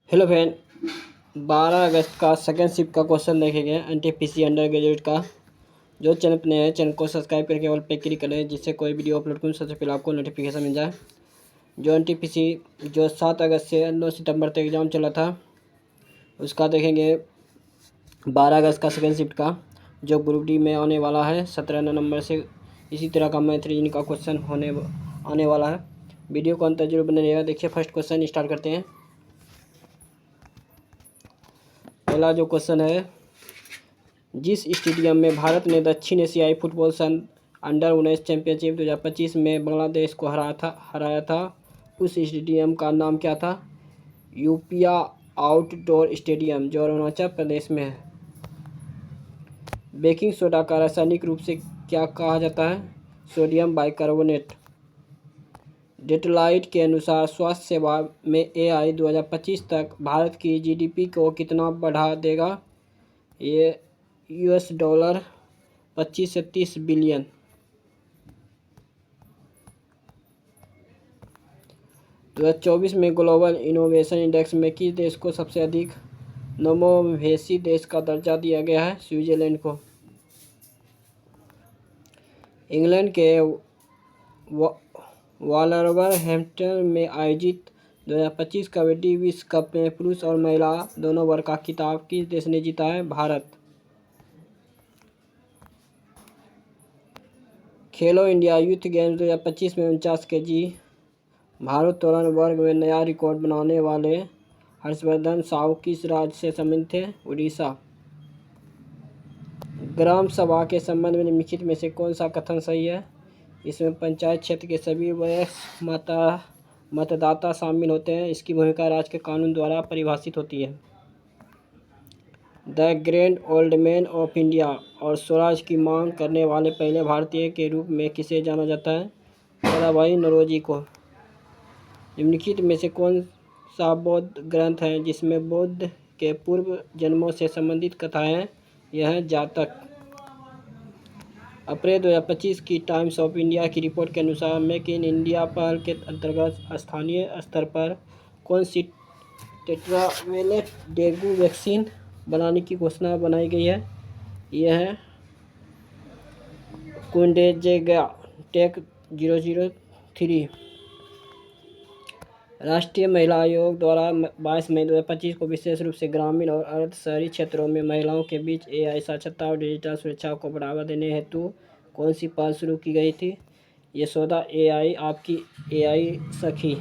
Hello friend. 12 अगस्त का second shift का question देखेंगे एनटीपीसी अंडर ग्रेजुएट का। जो चैनल पर नए हैं चैनल को सब्सक्राइब करके ऑल पे क्लिक करें जिससे कोई वीडियो अपलोड करूँ सबसे पहले आपको नोटिफिकेशन मिल जाए। जो एनटीपीसी जो 7 अगस्त से 9 सितंबर तक एग्ज़ाम चला था उसका देखेंगे 12 अगस्त का सेकेंड शिफ्ट का जो ग्रुप डी में आने वाला है 17 नवंबर से। इसी तरह का मैथ रीजनिंग का क्वेश्चन आने वाला है। वीडियो को अंत जरूर बने रहेगा। देखिए फर्स्ट क्वेश्चन स्टार्ट करते हैं। पहला जो क्वेश्चन है, जिस स्टेडियम में भारत ने दक्षिण एशियाई फुटबॉल सन अंडर 19 चैंपियनशिप 2025 में बांग्लादेश को हराया था उस स्टेडियम का नाम क्या था? यूपिया आउटडोर स्टेडियम जो अरुणाचल प्रदेश में है। बेकिंग सोडा का रासायनिक रूप से क्या कहा जाता है? Sodium bicarbonate. डेटलाइट के अनुसार स्वास्थ्य सेवा में एआई 2025 तक भारत की जीडीपी को कितना बढ़ा देगा? ये $25 से 30 बिलियन। 2024 में ग्लोबल इनोवेशन इंडेक्स में किस देश को सबसे अधिक नवोन्मेषी देश का दर्जा दिया गया है? स्विट्जरलैंड को। इंग्लैंड के वॉल्वरहैम्पटन में आयोजित 2025 कबड्डी विश्व कप में पुरुष और महिला दोनों वर्ग का खिताब किस देश ने जीता है? भारत। खेलो इंडिया यूथ गेम्स 2025 में 49 kg भारोत्तोलन वर्ग में नया रिकॉर्ड बनाने वाले हर्षवर्धन साहू किस राज्य से संबंधित थे? उड़ीसा। ग्राम सभा के संबंध में निम्नलिखित में से कौन सा कथन सही है? इसमें पंचायत क्षेत्र के सभी वयस्क मतदाता शामिल होते हैं। इसकी भूमिका राज्य के कानून द्वारा परिभाषित होती है। The grand old man of India और स्वराज की मांग करने वाले पहले भारतीय के रूप में किसे जाना जाता है? दादाभाई नौरोजी को। निम्नलिखित में से कौन सा बौद्ध ग्रंथ है जिसमें बुद्ध के पूर्व जन्मों से संबंधित कथाएं हैं? यह है जातक। अप्रैल 2025 की टाइम्स ऑफ इंडिया की रिपोर्ट के अनुसार मेक इन इंडिया पहल के अंतर्गत स्थानीय स्तर पर कौन सी टेट्रावेलेंट डेंगू वैक्सीन बनाने की घोषणा बनाई गई है? यह है कुंडेजेगा टेक 003। राष्ट्रीय महिला आयोग द्वारा 22 मई 2025 को विशेष रूप से ग्रामीण और अर्ध शहरी क्षेत्रों में महिलाओं के बीच एआई साक्षरता और डिजिटल सुरक्षा को बढ़ावा देने हेतु कौन सी पहल शुरू की गई थी? यशोदा एआई आपकी एआई सखी।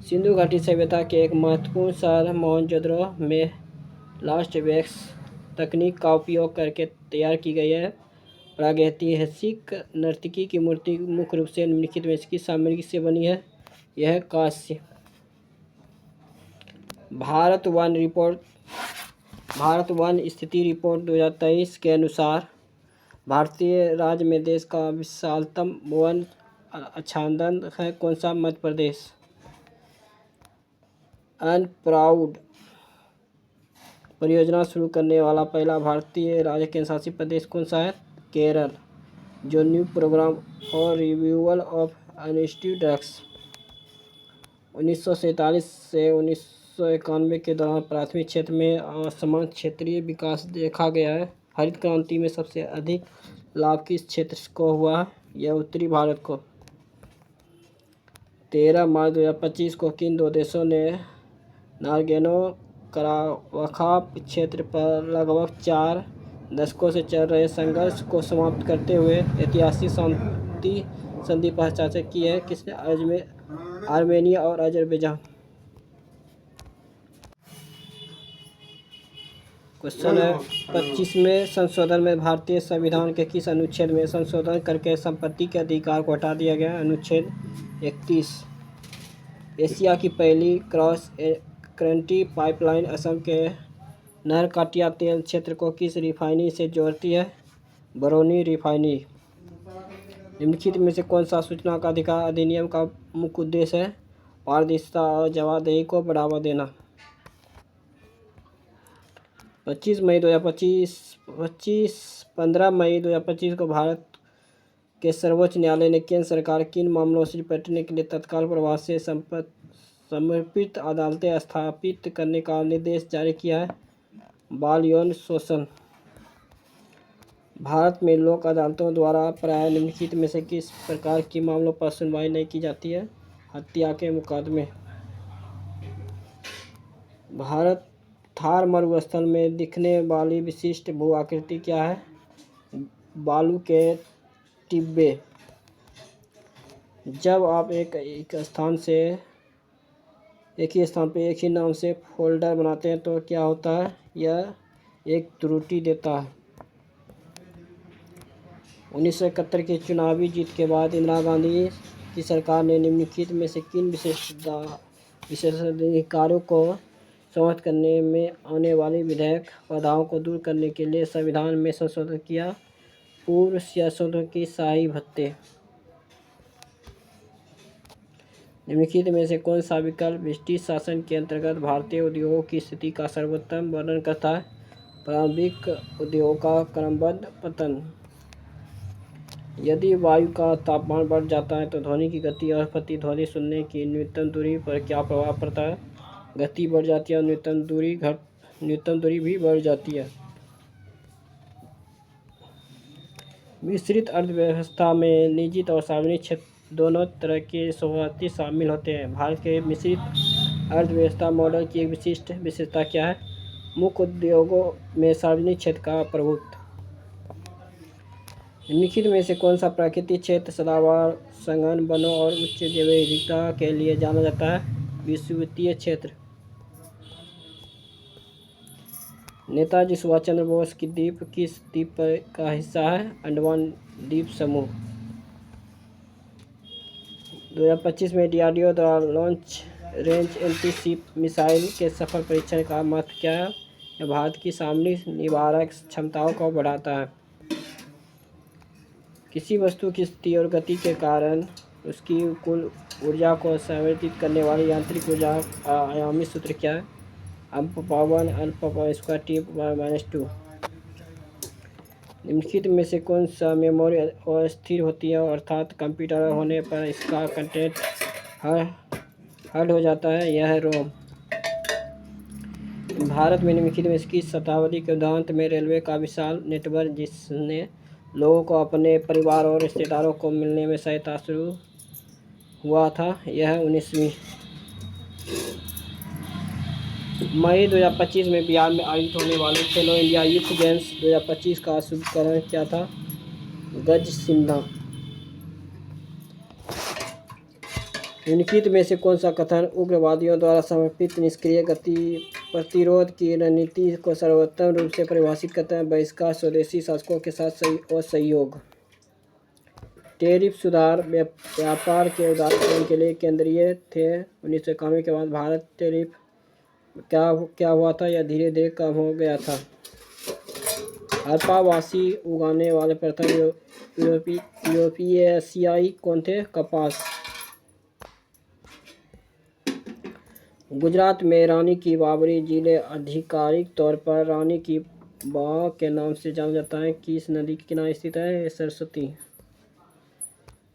सिंधु घाटी सभ्यता के एक महत्वपूर्ण शहर मोहनजोदड़ो में लास्ट वैक्स तकनीक का उपयोग करके तैयार की गई है प्रागैतिहासिक नर्तकी की मूर्ति मुख्य रूप से निम्नलिखित में इसकी सामग्री से बनी है। यह कांस्य। भारत वन स्थिति रिपोर्ट 2023 के अनुसार भारतीय राज्य में देश का विशालतम वन आच्छादन है कौन सा? मध्य प्रदेश। अनप्राउड परियोजना शुरू करने वाला पहला भारतीय राज्य केंद्रशासित प्रदेश कौन सा है? केरल। जो न्यू प्रोग्राम और रिव्यूअल ऑफ अनस्टूड ड्रग्स 1947 से 1991 के दौरान प्राथमिक क्षेत्र में असमान क्षेत्रीय विकास देखा गया है। हरित क्रांति में सबसे अधिक लाभ किस क्षेत्र को हुआ? यह उत्तरी भारत को। 13 मार्च 2025 को किन दो देशों ने नागोर्नो कराबाख क्षेत्र पर लगभग 4 दशकों से चल रहे संघर्ष को समाप्त करते हुए ऐतिहासिक शांति संधि पर हस्ताक्षर की है? किसने? आर्मेनिया और अजरबैजान। क्वेश्चन है 25वें संशोधन में भारतीय संविधान के किस अनुच्छेद में संशोधन करके संपत्ति के अधिकार को हटा दिया गया? अनुच्छेद 31। एशिया की पहली क्रॉस कंट्री पाइपलाइन असम के नहरकटिया तेल क्षेत्र को किस रिफाइनरी से जोड़ती है? बरौनी रिफाइनरी। निम्नलिखित में से कौन सा सूचना का अधिकार अधिनियम का मुख्य उद्देश्य है? पारदर्शिता और जवाबदेही को बढ़ावा देना। 15 मई 2025 को भारत के सर्वोच्च न्यायालय ने केंद्र सरकार किन मामलों से निपटने के लिए तत्काल प्रभाव से समर्पित अदालतें स्थापित करने का निर्देश जारी किया है? बाल यौन शोषण। भारत में लोक अदालतों द्वारा प्रायः निम्नलिखित में से किस प्रकार के मामलों पर सुनवाई नहीं की जाती है? हत्या के मुकदमे। भारत थार मरुस्थल में दिखने वाली विशिष्ट भू आकृति क्या है? बालू के टिब्बे। जब आप एक ही स्थान पे एक ही नाम से फोल्डर बनाते हैं तो क्या होता है? यह एक त्रुटि देता है। 1971 के चुनावी जीत के बाद इंदिरा गांधी की सरकार ने निम्नलिखित में से किन विशेषाधिकारों को समाप्त करने में आने वाली विधायक बाधाओं को दूर करने के लिए संविधान में संशोधन किया? पूर्व शासकों की शाही भत्ते। निम्नलिखित में से कौन सा विकल्प ब्रिटिश शासन के अंतर्गत भारतीय उद्योगों की स्थिति का सर्वोत्तम वर्णन करता है? प्रारंभिक उद्योगों का क्रमबद्ध पतन। यदि वायु का तापमान बढ़ जाता है तो ध्वनि की गति और प्रतिध्वनि सुनने की न्यूनतम दूरी पर क्या प्रभाव पड़ता है? गति बढ़ जाती है और न्यूनतम दूरी भी बढ़ जाती है। मिश्रित अर्थव्यवस्था में निजी और सार्वजनिक क्षेत्र दोनों तरह के स्वार्थी शामिल होते हैं। भारत के मिश्रित अर्थव्यवस्था मॉडल की एक विशिष्ट विशेषता क्या है? मुख्य उद्योगों में सार्वजनिक क्षेत्र का प्रभुत्व। निम्नलिखित में से कौन सा प्राकृतिक क्षेत्र सदाबहार सघन वनों और उच्च जैव विविधता के लिए जाना जाता है? विषुवतीय क्षेत्र। नेताजी सुभाष चंद्र बोस की द्वीप किस द्वीप का हिस्सा है? अंडमान द्वीप समूह। 2025 में डीआरडीओ द्वारा launch range anti ship missile के सफल परीक्षण का महत्व क्या है? यह भारत की सामरिक निवारक क्षमताओं को बढ़ाता है। किसी वस्तु की स्थिति और गति के कारण उसकी कुल ऊर्जा को संवर्धित करने वाली यांत्रिक ऊर्जा आयामी सूत्र क्या है? अल्पा1 अल्पा² T⁻²। निम्नलिखित में से कौन सा मेमोरी अस्थिर होती है अर्थात कंप्यूटर होने पर इसका कंटेंट हर्ड हो जाता है? यह है रोम। भारत में निम्नलिखित में किस शताब्दी के उद्यांत में रेलवे का विशाल नेटवर्क जिसने लोगों को अपने परिवार और रिश्तेदारों को मिलने में सहायता शुरू हुआ था? यह है 19वीं। मई 2025 में बिहार में आयोजित होने वाले खेलो इंडिया यूथ गेम्स 2025 का शुभकरण क्या था? गज सिंधा। निम्नलिखित में से कौन सा कथन उग्रवादियों द्वारा समर्पित निष्क्रिय गति प्रतिरोध की रणनीति को सर्वोत्तम रूप से परिभाषित करता है? बहिष्कार, स्वदेशी शासकों के साथ सहयोग। टैरिफ सुधार व्यापार के उदारीकरण के लिए केंद्रीय थे। 1991 के बाद भारत टैरिफ क्या हुआ था? यह धीरे धीरे कम हो गया था। अल्पावासी उगाने वाले प्रथम यूरोपीय एशियाई कौन थे? कपास। गुजरात में रानी की बाबरी जिले आधिकारिक तौर पर रानी की बाव के नाम से जाना जाता है। किस नदी के किनारे स्थित है? सरस्वती।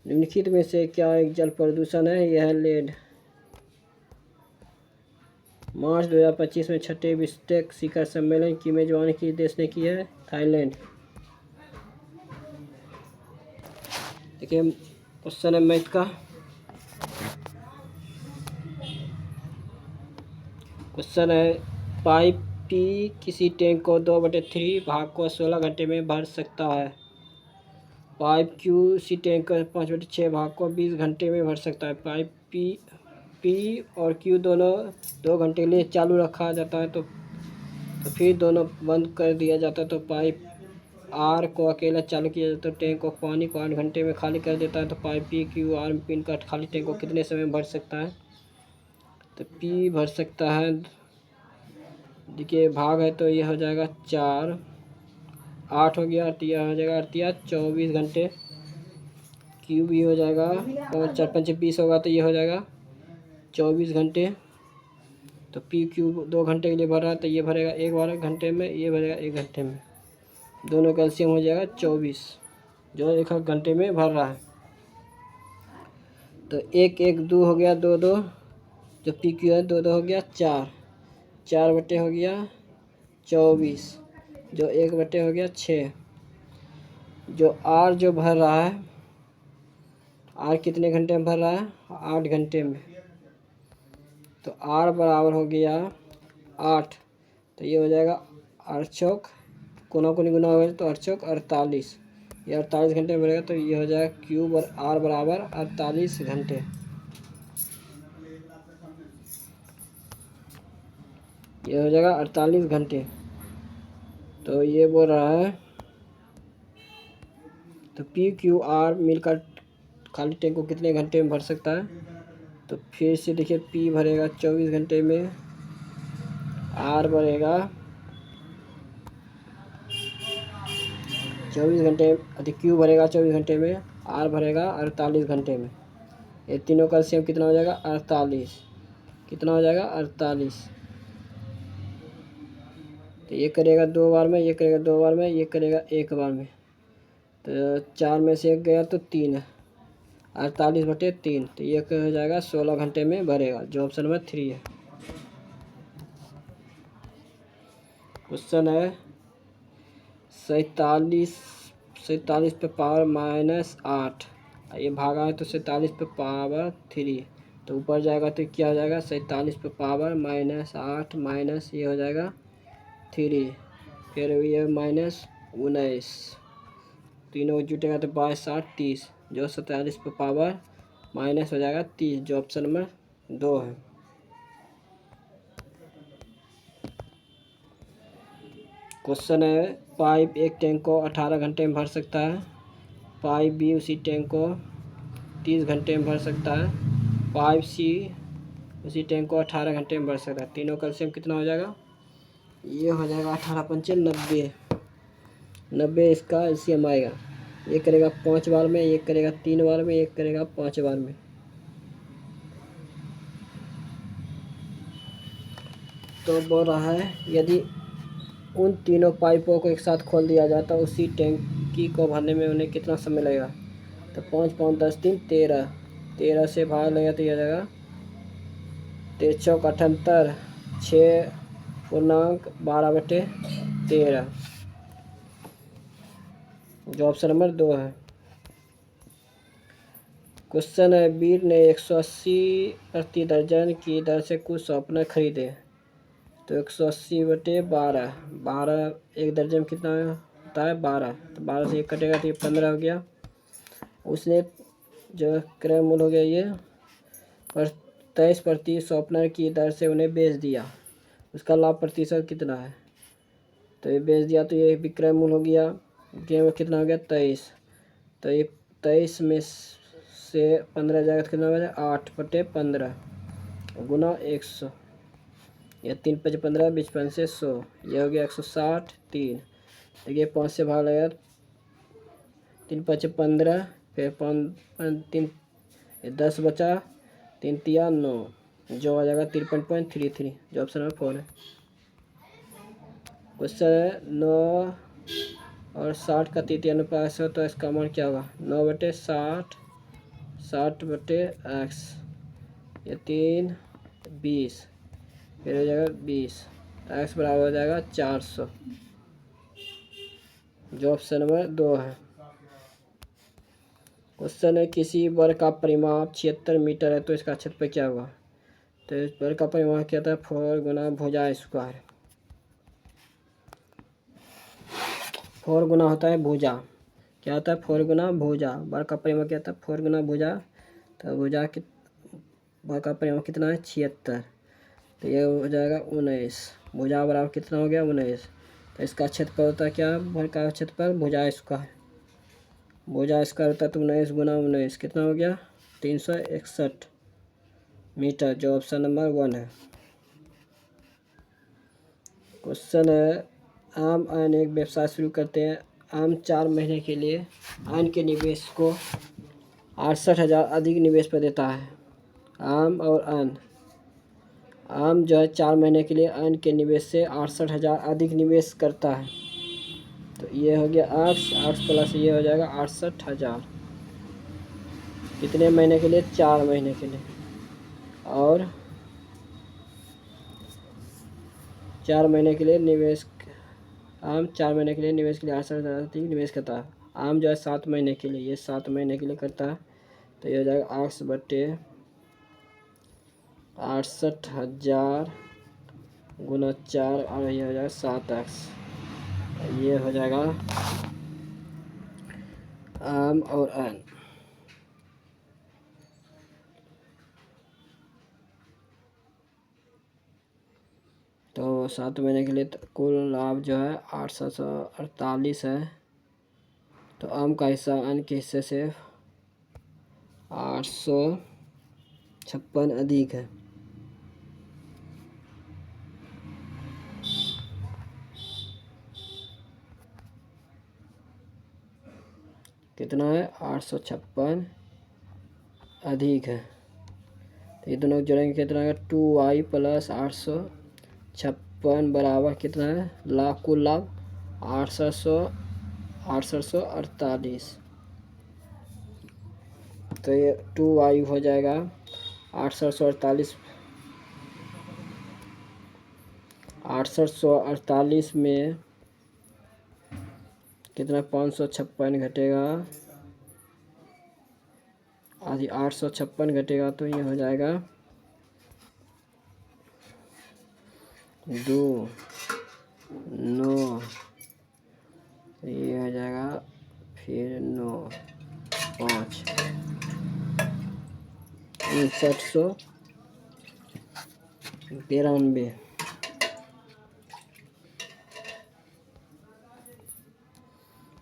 निम्नलिखित में से क्या एक जल प्रदूषण है? यह है लेड। मार्च 2025 में छठे बिम्स्टेक शिखर सम्मेलन की मेजबानी किस देश ने की है? थाईलैंड। देखिए क्वेश्चन है मैथ का। क्वेश्चन है पाइप पी किसी टैंक को 2/3 भाग को 16 घंटे में भर सकता है। पाइप क्यू इसी टैंक को 5/6 भाग को 20 घंटे में भर सकता है। पाइप पी और क्यू दोनों 2 घंटे के लिए चालू रखा जाता है तो फिर दोनों बंद कर दिया जाता है तो पाइप आर को अकेला चालू किया जाता है तो टैंक को पानी को 8 घंटे में खाली कर देता है तो pipe P Q R pin का खाली टैंक को कितने समय में भर सकता है? तो पी भर सकता है, देखिए भाग है तो यह हो जाएगा 4, 8 हो गया तो यह हो जाएगा 24 घंटे। क्यू भी हो जाएगा 5 4 5 20 होगा तो ये हो जाएगा 24 घंटे। तो पी क्यू 2 घंटे के लिए भर रहा है तो ये भरेगा 1 घंटे में, ये भरेगा 1 घंटे में, दोनों कैल्शियम हो जाएगा 24 जो 1 घंटे में भर रहा है। तो 1 1 2 हो गया 2 2 जो पी क्यू है 2 2 हो गया 4, 4 बटे हो गया 24, जो 1 बटे हो गया 6। जो आर जो भर रहा है, आर कितने घंटे में भर रहा है? 8 घंटे में। तो आर बराबर हो गया 8, तो ये हो जाएगा 8 चौक कोना कोनी गुना हो तो 8 चौक 48, ये 48 घंटे में भरेगा। तो ये हो जाएगा क्यू आर बराबर 48 घंटे। ये हो जाएगा 48 घंटे। तो ये बोल रहा है, तो पी क्यू आर मिलकर खाली टैंक को कितने घंटे में भर सकता है? तो फिर से देखिए, पी भरेगा 24 घंटे में, आर भरेगा 24 घंटे, अधिक क्यू भरेगा 24 घंटे में, आर भरेगा 48 घंटे में। ये तीनों का सेम कितना हो जाएगा? 48। कितना हो जाएगा? 48। तो ये करेगा 2 बार में, ये करेगा 2 बार में, ये करेगा 1 बार में। तो 4 में से 1 गया तो 3 है, 48/3। तो ये हो जाएगा 16 घंटे में भरेगा, जो ऑप्शन नंबर 3 है। क्वेश्चन है 47 पे पावर -8, ये भागा है तो 47 पे पावर 3, तो ऊपर जाएगा तो क्या हो जाएगा? 47 पे पावर -8 माइनस ये हो जाएगा 3, फिर ये -19, तीनों जुटेगा तो 22 8 30, जो 47 पे पावर माइनस हो जाएगा 30, जो ऑप्शन नंबर 2 है। क्वेश्चन है पाइप एक टैंक को 18 घंटे में भर सकता है, पाइप बी उसी टैंक को 30 घंटे में भर सकता है, पाइप सी उसी टैंक को 18 घंटे में भर सकता है। तीनों का एलसीएम कितना हो जाएगा? ये हो जाएगा 18 पंचे 90, 90 इसका एलसीएम आएगा। ये करेगा 5 बार में, ये करेगा 3 बार में, ये करेगा 5 बार में। तो बोल रहा है यदि उन तीनों पाइपों को एक साथ खोल दिया जाए तो उसी टैंकी को भरने में उन्हें कितना समय लगेगा? तो 5 5 10 3 13, 13 से भाग लगेगा तो यह जाएगा 13 चौक 78, 6.12/13, जो ऑप्शन नंबर 2 है। क्वेश्चन है वीर ने 180 प्रति दर्जन की दर से कुछ शॉर्पनर खरीदे, तो 180/12, 12 एक दर्जन में कितना होता है? 12, तो 12 से 1 कटेगा तो ये 15 हो गया। उसने जो क्रय मूल्य हो गया ये 23 प्रति शॉर्पनर की दर से उन्हें बेच दिया, उसका लाभ प्रतिशत कितना है? तो ये बेच दिया तो ये विक्रय मूल्य हो गया, विक्रय कितना हो गया? 23, तो ये 23 में से 15 जाएगा तो कितना हो गया? 8/15 गुना 100, यह 3 5 15, 20 5 से 100, यह हो गया 160 3। देखिए 5 से भाग लगा 3 5 15, फिर 3 10 बचा, 3 3 9, जो आ जाएगा 53.33, जो ऑप्शन नंबर 4 है। क्वेश्चन है 9 और 60 का तृतीय अनुपात है, तो इसका मान क्या होगा? 9/60, 60/x, ये 3 20, फिर हो जाएगा 20, x बराबर हो जाएगा 400, जो ऑप्शन नंबर 2 है। क्वेश्चन है किसी वर्ग का परिमाप 76 मीटर है, तो इसका क्षेत्रफल क्या होगा? तो इस वर्ग का परिमाप क्या होता है? 4 गुना भुजा स्क्वायर, 4 गुना होता है भुजा, क्या होता है? 4 गुना भुजा। वर्ग का परिमाप क्या होता है? 4 गुना भुजा, तो भुजा के वर्ग का परिमाप कितना है? 76, तो ये हो जाएगा 19, भुजा बराबर कितना हो गया? 19। तो इसका क्षेत्रफल होता है क्या? वर्ग का क्षेत्रफल भुजा स्क्वायर, भुजा स्क्वायर होता है तो 19 गुना 19 कितना हो गया? 361 मीटर, जो ऑप्शन नंबर 1 है। क्वेश्चन है आम अन एक व्यवसाय शुरू करते हैं, आम 4 महीने के लिए अन के निवेश को 68,000 अधिक निवेश पर देता है। आम और अन, आम जो है 4 महीने के लिए अन के निवेश से 68,000 अधिक निवेश करता है, तो ये हो गया 8 प्लस ये हो जाएगा 68,000, कितने महीने के लिए? 4 महीने के लिए। और 4 महीने के लिए निवेश, आम 4 महीने के लिए निवेश के लिए 68,000 निवेश करता है। आम जो है 7 महीने के लिए, ये 7 महीने के लिए करता है, तो ये हो जाएगा 8/68,000 गुना 4 और ये हो जाएगा 7x। ये हो जाएगा आम और एन। तो 7 महीने के लिए कुल लाभ जो है 848 है। तो आम का हिस्सा एन के हिस्से से 856 अधिक है। कितना है? 856 अधिक है। तो ये दोनों जोड़ेंगे कितना है? 2y प्लस 856 बराबर कितना है? लाभ, कुल लाभ 848। तो ये 2y हो जाएगा 848। 848 में कितना? 556 घटेगा, आदि 856 घटेगा तो ये हो जाएगा 2 9, ये हो जाएगा फिर 9 5 5993।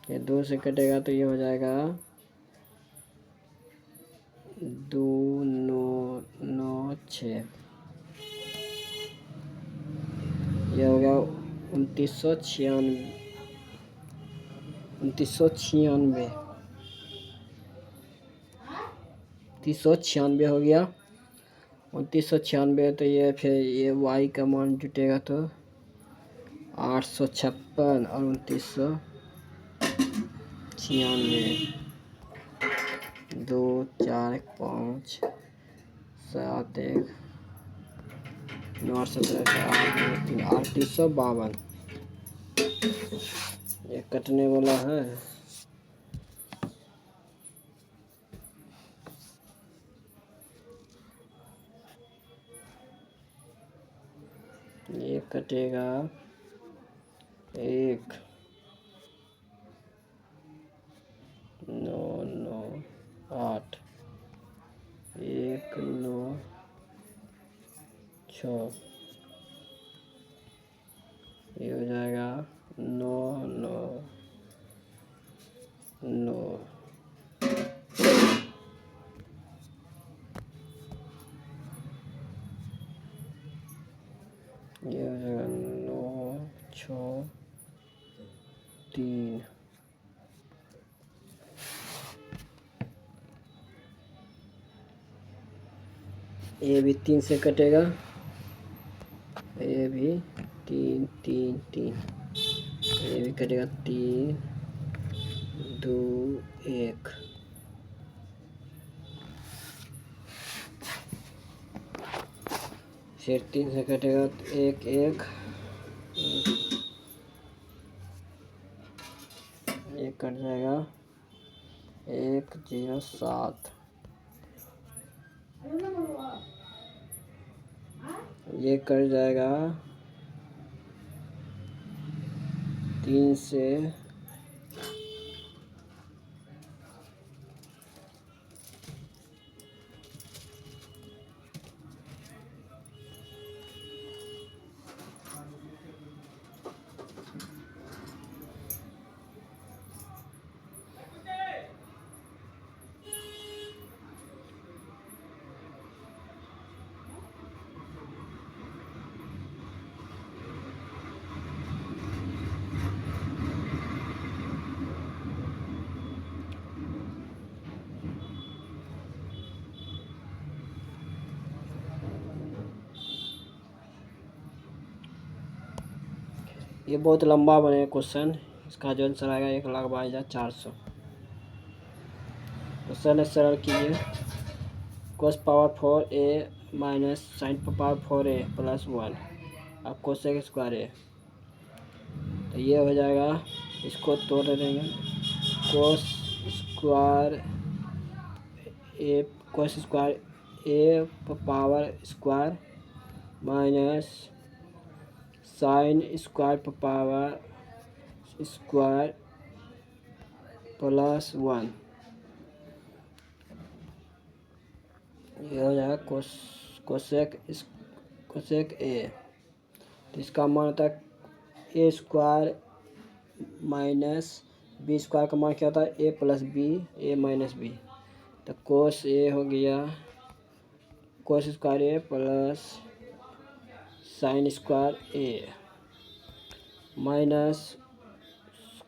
ये 2 से कटेगा तो ये हो जाएगा 2996। ये हो गया 2996। 2996 हो गया 2996। तो ये फिर ये y का मान जुटेगा तो 856 और 2996, 2 4 5 7 1 9 17 3852। ये कटने वाला है। ये कटेगा 1 9 9 8 1 9 6। ये हो जाएगा 9 9 9। ये हो जाएगा 9 6 3। ये भी 3 से कटेगा, ये भी 3 3 3, ये भी कटेगा 3 2 1। फिर 3 से कटेगा तो 1 1, ये कट जाएगा 1 0 7। ये कट जाएगा 3 से ये बहुत लंबा बनेगा क्वेश्चन। इसका जो आंसर आएगा 1,22,400। क्वेश्चन है, सरल कीजिए। cos power 4a minus sin power 4a plus 1 अब कोसेक स्क्वायर ए, तो ये हो जाएगा, इसको तोड़ देंगे, cos square A, cos square A power square minus sine square power square plus 1, ये हो जाएगा कोसेक ए। तो इसका मान होता है A square minus B square का मान क्या होता है, A plus B, A minus B. तो कोस ए हो गया cos square A plus sine square A minus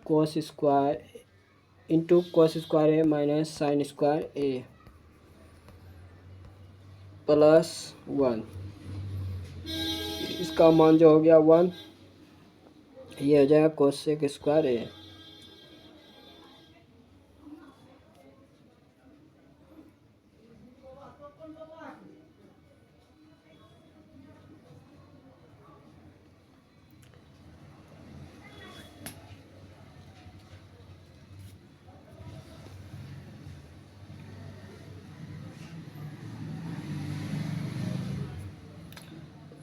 cos square into cos square A minus sine square A plus 1। इसका मान जो हो गया 1, ये हो जाएगा कोसेक स्क्वायर ए।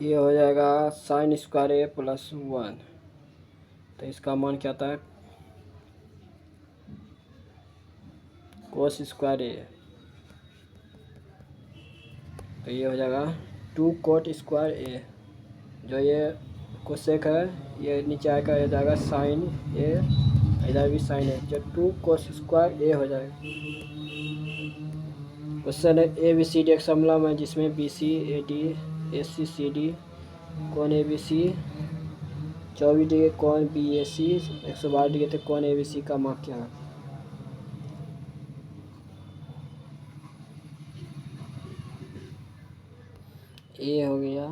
ये हो जाएगा साइन स्क्वायर ए प्लस 1, तो इसका मान क्या आता है, कोस स्क्वायर ए, तो ये हो जाएगा 2 कोट स्क्वायर ए, जो ये कोसेक है ये नीचे आएगा, ये जाएगा साइन ए, इधर भी साइन ए, जो 2 कोस स्क्वायर ए हो जाएगा। क्वेश्चन है ए बी सी डी एक समलंब है जिसमें B C A D A C C D कौन ए बी सी 24 डिग्री, कौन बी ए सी 112 डिग्री, तो कौन ए बी सी का मान क्या है। ए हो गया,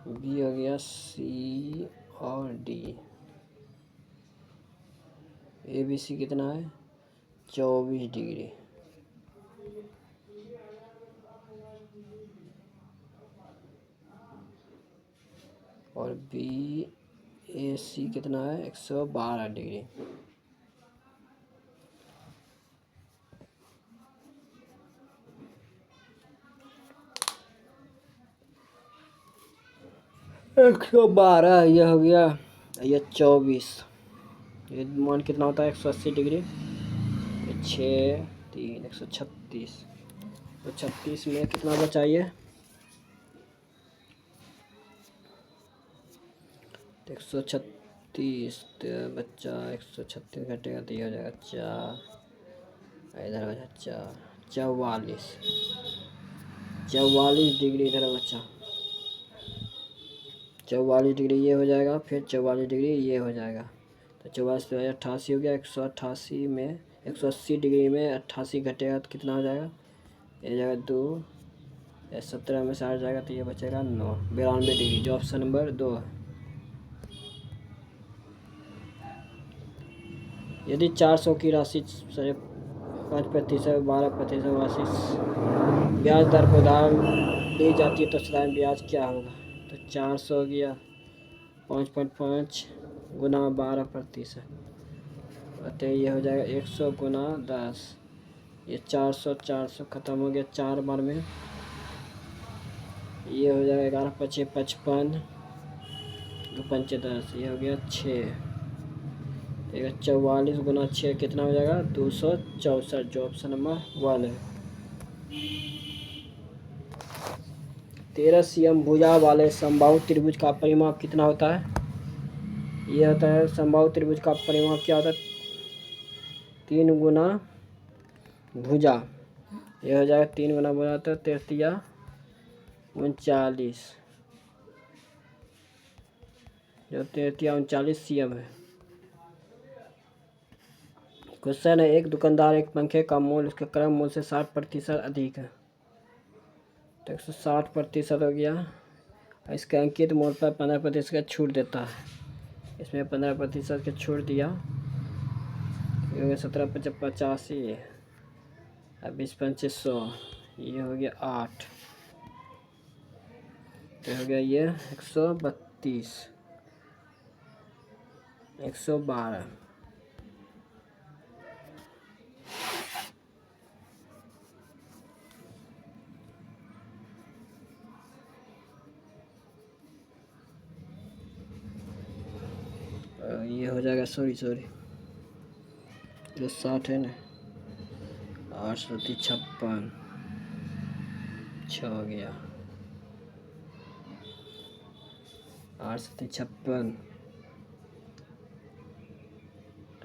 बी हो गया, सी और डी। ए बी सी कितना है 24 डिग्री, और बी ए सी कितना है 112 डिग्री। एक 112, यह हो गया, यह 24, ये मान कितना होता है 180 डिग्री, 6 3 136, तो 36 में कितना बचा ये 136, तो बच्चा 136 घटेगा तो ये हो जाएगा 4, इधर हो जाएगा 44 डिग्री, इधर बच्चा 44 डिग्री ये हो जाएगा, फिर 44 डिग्री ये हो जाएगा, तो 44 से 88 हो गया, 188 में 180 डिग्री में 88 घटेगा तो कितना हो जाएगा, ये जाएगा 2, 17 में से 8 जाएगा तो ये बचेगा 9, 92 डिग्री, जो ऑप्शन नंबर 2 है। यदि 400 की राशि 5% 12% राशि ब्याज दर पर उधार ली जाती है तो साधारण ब्याज क्या होगा, तो 400 हो गया 5.5 गुना 12%, तो ये हो जाएगा 100 गुना 10, ये 400 ख़त्म हो गया 4 बार में, ये हो जाएगा 11 5 55, 2 5 10, ये हो गया 6, 44 गुना 6 कितना हो जाएगा 264, जो ऑप्शन नंबर 1 है। 13 cm भुजा वाले समबाहु त्रिभुज का परिमाप कितना होता है, ये होता है समबाहु त्रिभुज का परिमाप क्या होता है 3 गुना भुजा, ये हो जाएगा 3 गुना भुजा होता है 33 39, जो 33 39 cm है। क्वेश्चन है एक दुकानदार एक पंखे का मूल्य उसके क्रय मूल्य से 60% अधिक है, तो 160% हो गया, इसके अंकित मूल्य पर 15% का छूट देता है, इसमें 15% की छूट दिया, 17 5 85, 20 5 100, ये हो गया 8, तो हो गया ये 132, 112, ये हो जाएगा, सॉरी जो 60 है ना, 856, 6 हो गया, 856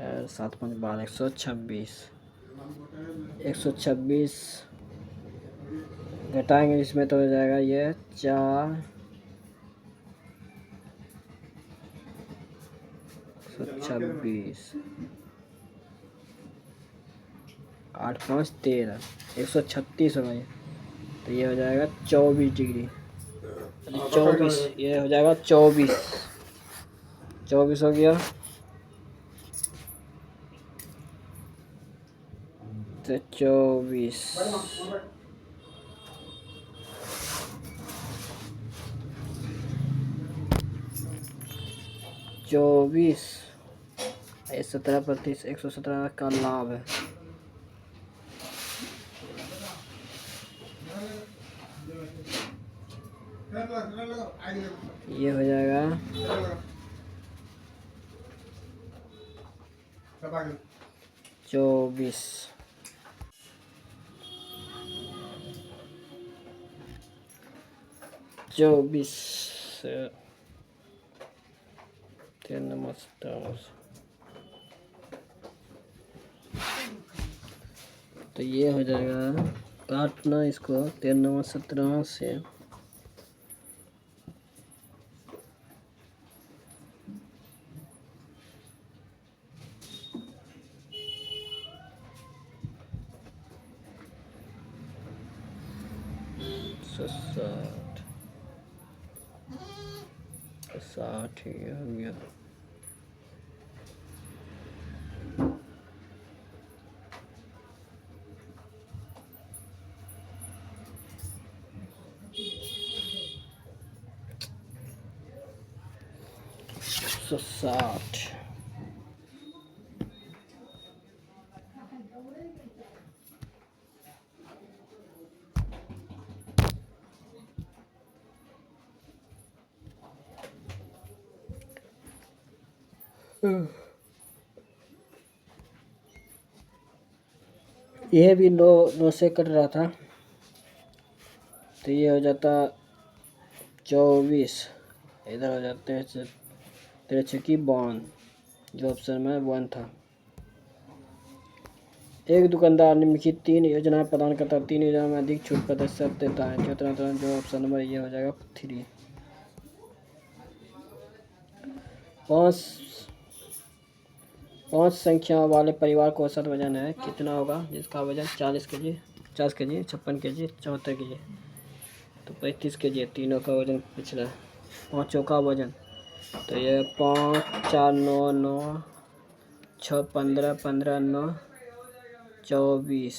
और 7 5 12, 126, 126 घटाएंगे इसमें तो हो जाएगा ये 4, 126, 8 5 13, 136 होगा ये, तो ये हो जाएगा 24 डिग्री, 24, ये हो जाएगा 24 हो गया, तो 24 17%, 117 का लाभ है। ये हो जाएगा 24, 3 तो ये हो जाएगा, काटना इसको 13 17 से, तो 60 ये हो गया, तो 60, यह भी 9 से कट रहा था, तो ये हो जाता 24, इधर हो जाते हैं 53, जो ऑप्शन में 1 था। एक दुकानदार निम्नलिखित 3 योजनाएं प्रदान करता है, 3 योजनाओं में अधिक छूट प्रतिशत देता है, जो ऑप्शन नंबर ये हो जाएगा 3। 5 संख्या वाले परिवार को औसत वजन है कितना होगा, जिसका वजन 40 kg, 50 kg, 56 kg, 74 kg, तो 35 kg है तीनों का वजन पिछला, पाँचों का वजन, तो ये 5 4 9 9 6 15 15 9 24,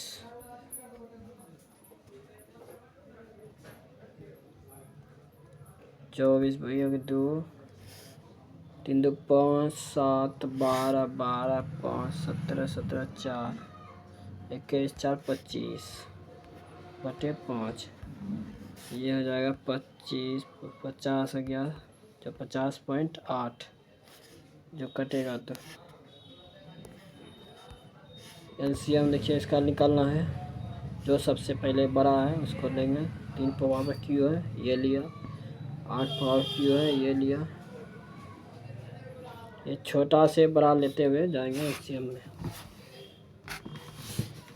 24 भैया 2 3 2 5 7 12 12 5 17 17 4 21 4 25 बटे 5, ये हो जाएगा 25 50 हो गया, जो 50.8 जो कटेगा, तो एलसीएम देखिए इसका निकालना है, जो सबसे पहले बड़ा है उसको लेंगे, 3 पावर क्यू है ये लिया, 8 पावर क्यू है ये लिया, ये छोटा से बड़ा लेते हुए जाएंगे एलसीएम में,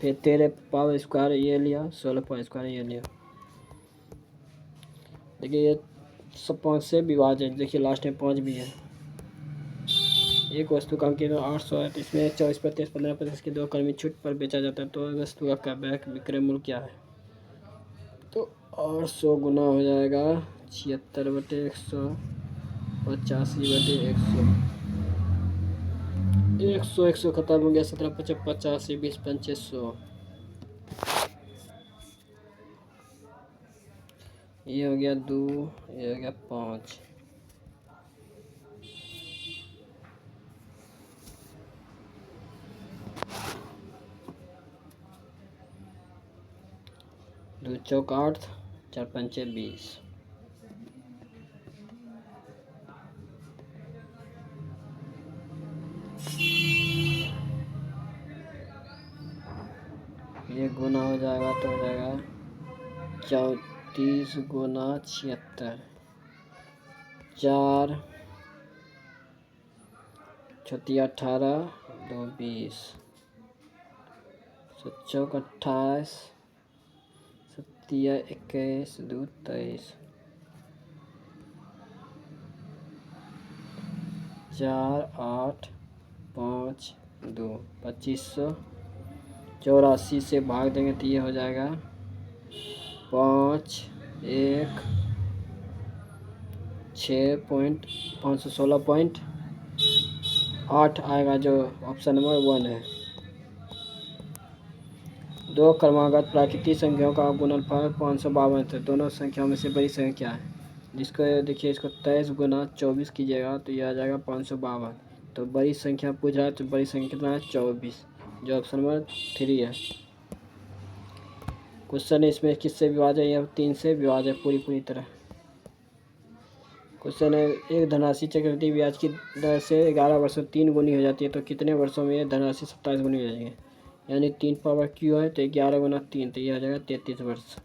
फिर 13 पावर स्क्वायर ये लिया, 16 पावर स्क्वायर ये लिया। देखिए ये सब 5 से विभाजन, देखिए लास्ट में 5 भी है। एक वस्तु का कीमत 800 है, तो इसमें 24% 15% के 2 कर्मी छूट पर बेचा जाता है, तो वस्तु का विक्रय मूल्य क्या है, तो 800 गुना हो जाएगा 76 बटे 100, 85 बटे 100, 100 खत्म हो गया, 17 55 85 20 2500, ये हो गया 2, ये हो गया 5। दो चौक 8, 4 पंचे 20। ये गुना हो जाएगा तो हो जाएगा 34 गुना 76, 4 छत्ती 18, 2 20, 7 चौक 28, 7 21, 2 23, 4 8 5 2 2584 से भाग देंगे तो ये हो जाएगा 5 1 6.516.8 आएगा, जो ऑप्शन नंबर 1 है। दो क्रमागत प्राकृतिक संख्याओं का गुणनफल 552 है। दोनों संख्याओं में से बड़ी संख्या क्या है? जिसको देखिए, इसको 23 गुना 24 कीजिएगा तो ये आ जाएगा 552। तो बड़ी संख्या पूछ रहा है, तो बड़ी संख्या कितना है? 24, जो ऑप्शन नंबर 3 है। क्वेश्चन इसमें किससे विभाज्य है? यह 3 से विभाज्य है पूरी तरह। क्वेश्चन है, एक धनराशि चक्रवृद्धि ब्याज की दर से 11 वर्षों 3 गुनी हो जाती है, तो कितने वर्षों में यह धनराशि 27 गुनी हो जाएगी? यानी 3 पावर क्यू है तो 11 गुना 3, तो यह आ जाएगा 33 वर्ष।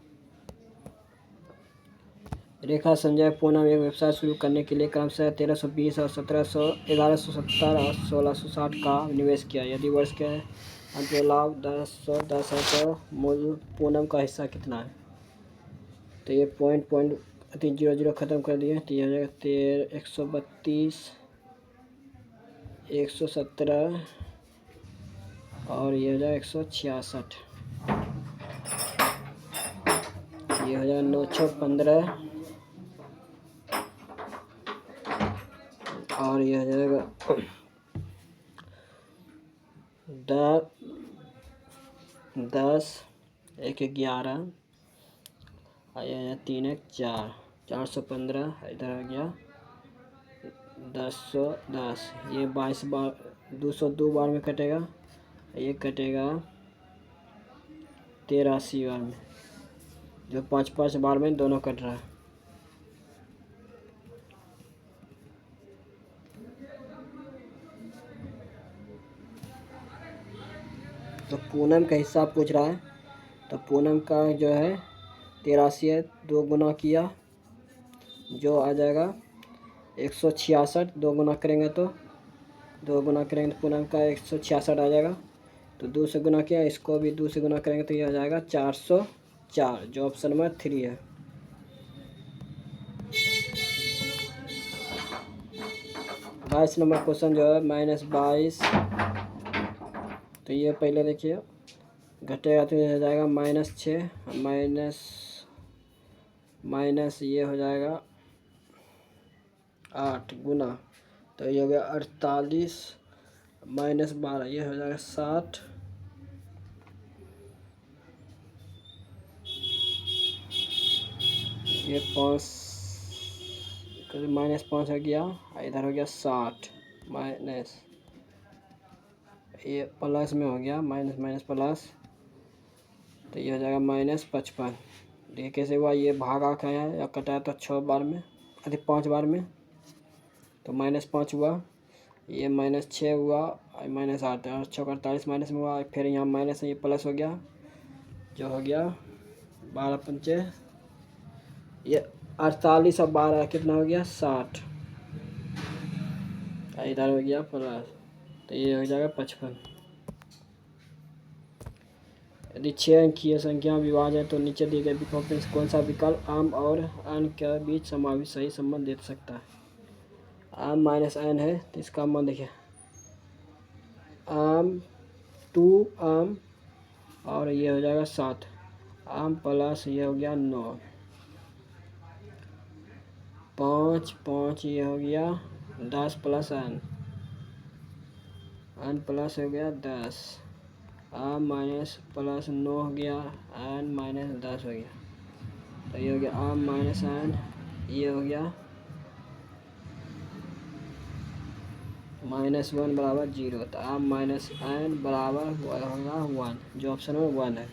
रेखा संजय पूनम एक व्यवसाय शुरू करने के लिए क्रमशः 1320 और 1170 और 1660 का निवेश किया। यदि वर्ष के अंत में लाभ 10 है तो मूल पूनम का हिस्सा कितना है? तो ये पॉइंट 0 ख़त्म कर दिए, तो यह हो जाएगा 132, 117 और ये हो जाएगा 166। ये हो जाएगा 915 और ये हो जाएगा 10 1 11 और ये 3 1 4, 415 इधर आ गया 1010। ये 22 बार 202 बार में कटेगा, ये कटेगा 83 बार में, जो 5 बार में दोनों कट रहा है। तो पूनम का हिस्सा पूछ रहा है, तो पूनम का जो है 83 है, 2 गुना किया जो आ जाएगा 166। 2 गुना करेंगे तो पूनम का 166 आ जाएगा। तो 2 से गुना किया, इसको भी 2 से गुना करेंगे तो ये आ जाएगा 404, जो ऑप्शन नंबर 3 है। बाईस नंबर क्वेश्चन जो है -22, तो ये पहले देखिए घटेगा तो ये हो जाएगा -6 माइनस ये हो जाएगा 8 गुना, तो ये हो गया 48 -12, ये हो जाएगा 60। ये 5 -5 हो गया, इधर हो गया 60 माइनस, ये प्लस में हो गया माइनस प्लस, तो ये हो जाएगा -55। देखिए कैसे हुआ, ये भागा खाया है या कटाया तो 6 बार में, अधिक 5 बार में, तो -5 हुआ, ये -6 हुआ और -8 और 6 48 माइनस में हुआ, फिर यहाँ माइनस है, ये प्लस हो गया, जो हो गया 12 पंचे, ये 48 और 12 कितना हो गया 60, इधर हो गया प्लस, तो ये हो जाएगा 55। यदि 6 अंकीय संख्या विभाज्य है तो नीचे दिए गए विकल्प में से कौन सा विकल्प आम और n के बीच समावित सही संबंध दे सकता है? आम -n है तो इसका मान देखिए, आम 2 आम और ये हो जाएगा 7, आम प्लस ये हो गया 9, 5 ये हो गया 10 प्लस n प्लस हो गया 10, आम -+9 हो गया, n -10 हो गया। तो ये हो गया आर्म माइनस एन, ये हो गया -1 बराबर 0। तो आर्म माइनस एन बराबर होगा 1, जो ऑप्शन में 1 है।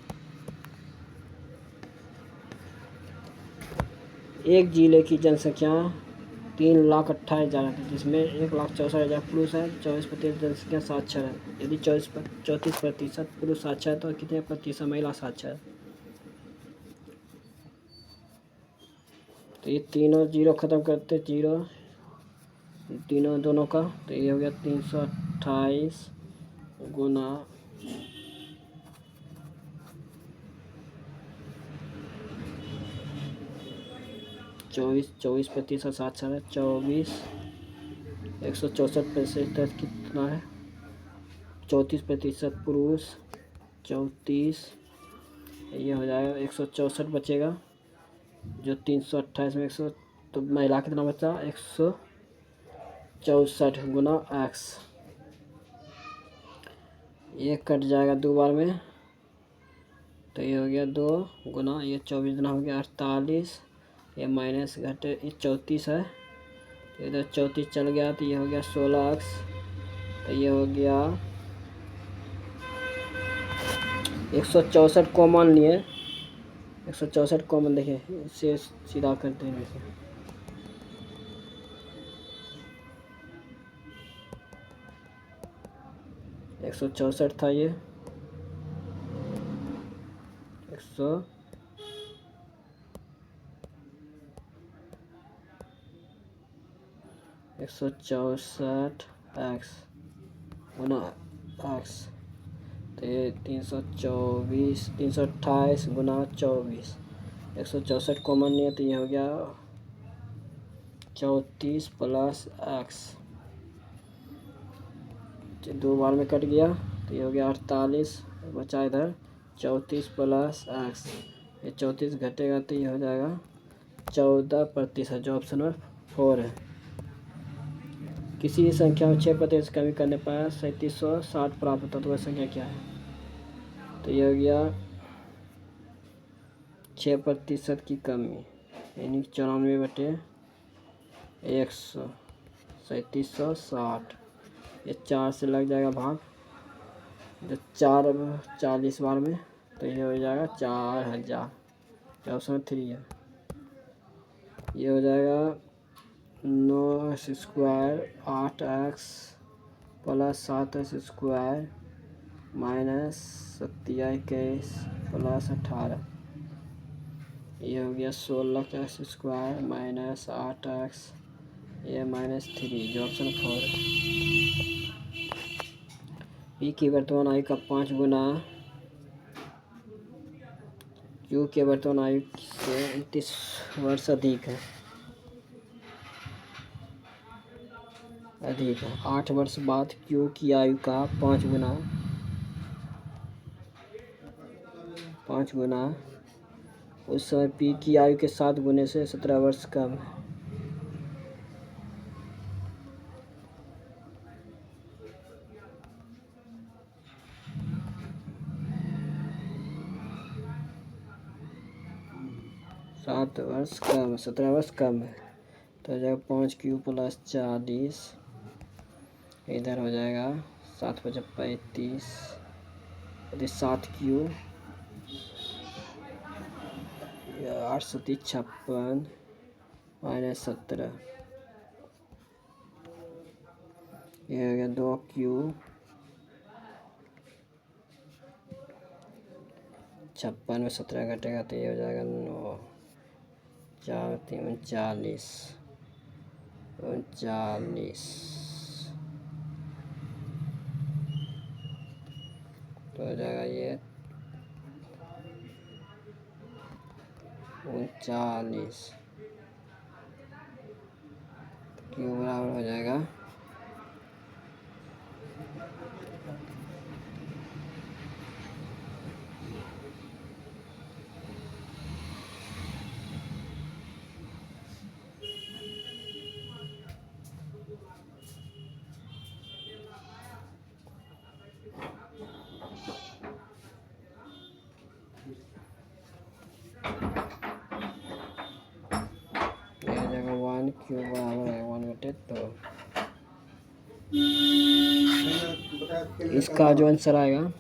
एक जिले की जनसंख्या 3,28,000 है, जिसमें 1,64,000 पुरुष है, 24% जनसंख्या साक्षर है। यदि 34% पुरुष साक्षर है तो कितने प्रतिशत महिला साक्षर है? तो ये तीनों जीरो ख़त्म करते, जीरो तीनों दोनों का, तो ये हो गया 328 गुना 24% साक्षर है, 164% कितना है? 34% पुरुष, 34, ये हो जाएगा 164 बचेगा, जो 328 में 100, तो महिला कितना बचा? 164 गुना x, ये कट जाएगा 2 बार में, तो ये हो गया 2 गुना, ये 24 गुना हो गया 48, ये माइनस घटे, ये 34 है, तो इधर 34 चल गया, तो ये हो गया 16x, तो ये हो गया 164 कॉमन लिए, 164 कॉमन, देखिए इसे सीधा करते हैं। देखिए 164 था, ये 164 x गुना x, तो ये 328 गुना 24, 164 कॉमन नहीं है, तो ये हो गया 34 प्लस x, 2 बार में कट गया, तो ये हो गया 48, बचा इधर 34 प्लस x, ये 34 घटेगा, तो ये हो जाएगा 14%, जो ऑप्शन में 4 है। किसी संख्या में 6% कमी करने पर 3760 प्राप्त होता है, तो वह संख्या क्या है? तो ये हो गया 6% की कमी, यानी 94/100, 3760, ये 4 से लग जाएगा भाग, जो 4 40 बार में, तो ये हो जाएगा 4000, जो ऑप्शन 3 है। ये हो जाएगा 9x² 8x plus 7x² minus 27 plus 18, ये हो गया 16x² माइनस 8x, ये -3, जो ऑप्शन 4 है। पी की वर्तमान आयु का 5 गुना क्यू के वर्तमान आयु से 29 वर्ष अधिक है। 8 वर्ष बाद क्यू की आयु का 5 गुना उस समय पी की आयु के 7 गुने से 17 वर्ष कम है। सात वर्ष कम, 17 वर्ष कम है, तो हो जाएगा 5Q प्लस 40, इधर हो जाएगा 7 × 35, 7Q, 8 × 56 माइनस 17, ये हो गया 2Q, 56 में 17 घटेगा, तो ये हो जाएगा 9, 4 3 39, तो हो जाएगा ये 39, क्यू बराबर हो जाएगा क्यू बराबर है 1/2। तो इसका जो आंसर आएगा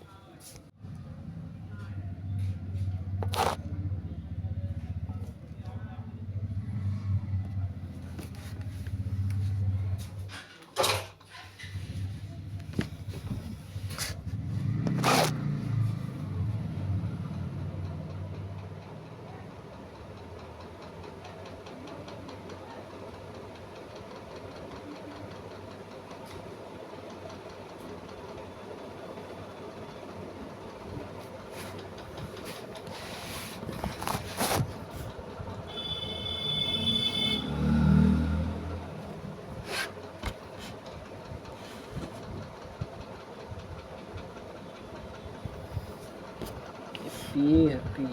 पी है, पी,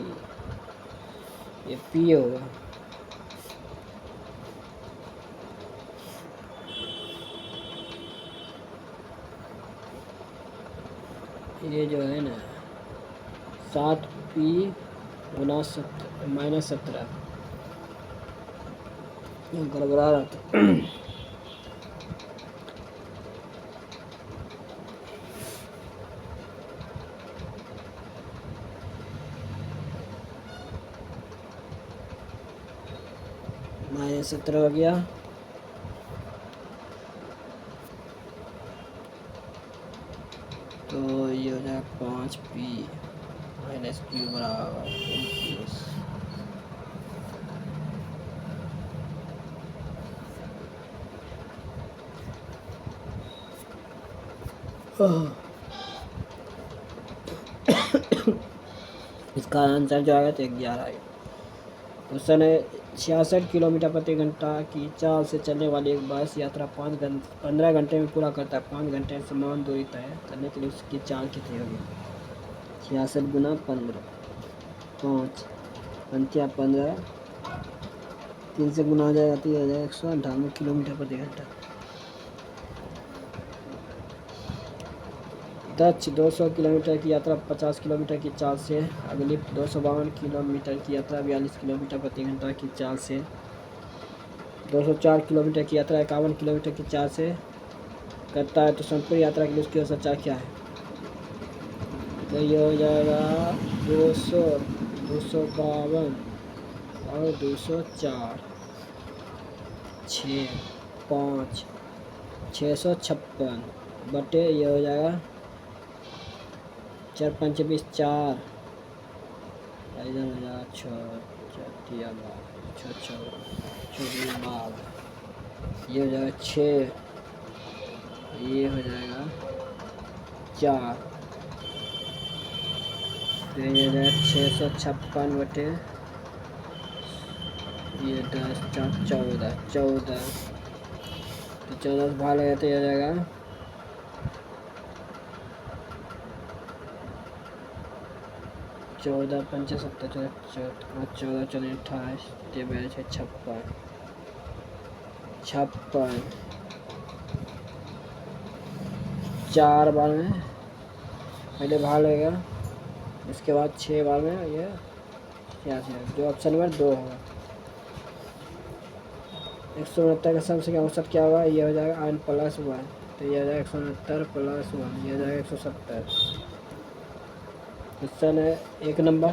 ये पी होगा। ये जो है ना 7p गुना -17 गड़बड़ा रहा था। -17 हो गया। तो ये हो जाएगा 5p - q बराबर 29। इसका आंसर जो आएगा तो 11 आएगा। क्वेश्चन है 66 किलोमीटर प्रति घंटा की चाल से चलने वाली एक बस यात्रा 15 घंटे में पूरा करता है। 5 घंटे समान दूरी तय करने के लिए उसकी चाल कितनी होगी? 66 गुना 15, 5 पंचा 15, 3 से गुना हो जाएगा तो ये हो जाएगा 198 किलोमीटर प्रति घंटा। दक्ष 200 किलोमीटर की यात्रा 50 किलोमीटर की चाल से, अगली 252 किलोमीटर की यात्रा 42 किलोमीटर प्रति घंटा की चाल से, 204 किलोमीटर की यात्रा 51 किलोमीटर की चाल से करता है। तो संपूर्ण यात्रा के लिए उसकी औसत चाल क्या है? तो ये हो जाएगा 200, 252 और 204, 6, 5, 656 बटे ये हो जाएगा 4 5 20 4, इधर हो जाएगा 6 4 6 24 12, ये हो जाएगा 6, ये हो जाएगा 4, तो ये हो जाएगा 656 बटे ये 10 4 14, तो 14 से भाग लगा तो ये हो जाएगा 14 5 17 14 14 28 42 56 56 4 बार में पहले भाग लगेगा, इसके बाद 6 बार में ये 86, जो ऑप्शन नंबर 2 होगा। 169 का सम से क्या औसत क्या होगा? ये हो जाएगा n + 1, तो ये हो जाएगा 169 + 1, ये हो जाएगा 170। क्वेश्चन है 1 नंबर,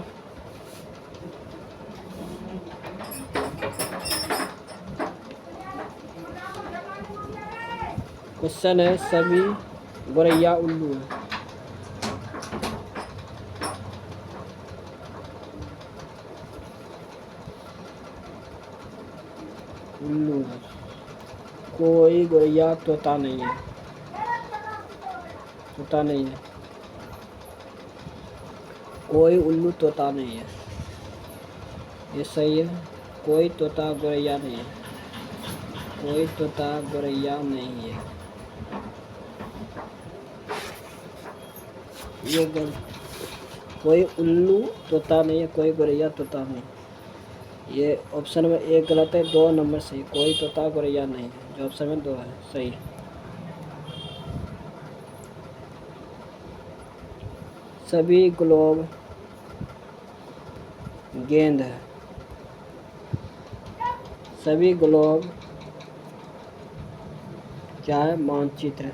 क्वेश्चन है सभी गोरैया उल्लू है। उल्लू है, कोई गोरैया तोता नहीं है, तोता नहीं है, कोई उल्लू तोता नहीं है, ये सही है। कोई तोता गोरैया नहीं है, कोई तोता गोरैया नहीं है, ये गलत। कोई उल्लू तोता नहीं है, कोई गोरैया तोता नहीं, ये ऑप्शन में 1 गलत है, 2 नंबर सही। कोई तोता गोरैया नहीं है, जो ऑप्शन में 2 है सही। सभी ग्लोब गेंद है, सभी ग्लोब क्या है? मानचित्र।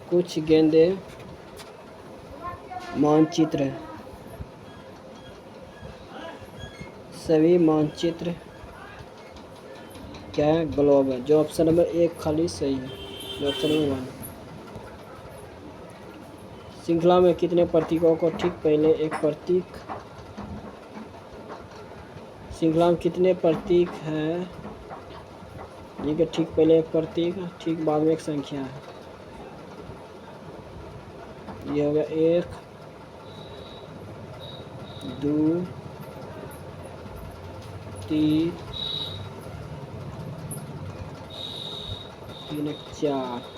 कुछ गेंदे मानचित्र, सभी मानचित्र क्या है? ग्लोब है। जो ऑप्शन नंबर 1 खाली सही है, जो ऑप्शन नंबर 1। श्रृंखला में कितने प्रतीकों को ठीक पहले एक प्रतीक, श्रृंखला में कितने प्रतीक हैं जिनके ठीक पहले एक प्रतीक, ठीक बाद में एक संख्या है? ये हो गया 1, 2, 3, 3, 4।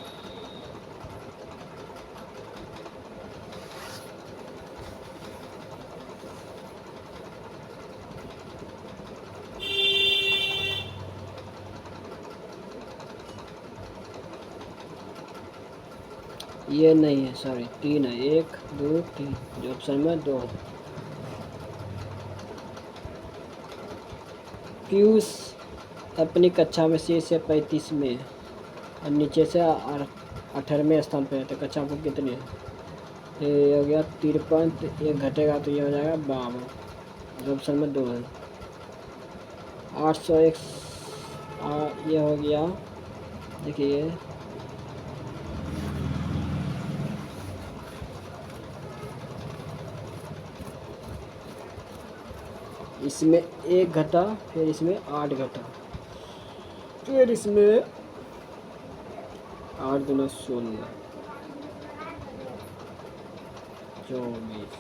ये नहीं है, सॉरी 3 है। 1, 2, 3, जो ऑप्शन में 2 है। पीयूष अपनी कक्षा में शीर्ष से 35 में और नीचे से 18वें स्थान पे है, तो कक्षा को कितने? ये हो गया 53, तो एक घटेगा तो ये हो जाएगा 52, जो ऑप्शन में 2 है। 801 ये हो गया, देखिए इसमें 1 घटा, फिर इसमें 8 घटा, फिर इसमें 8 दूना 16, 24,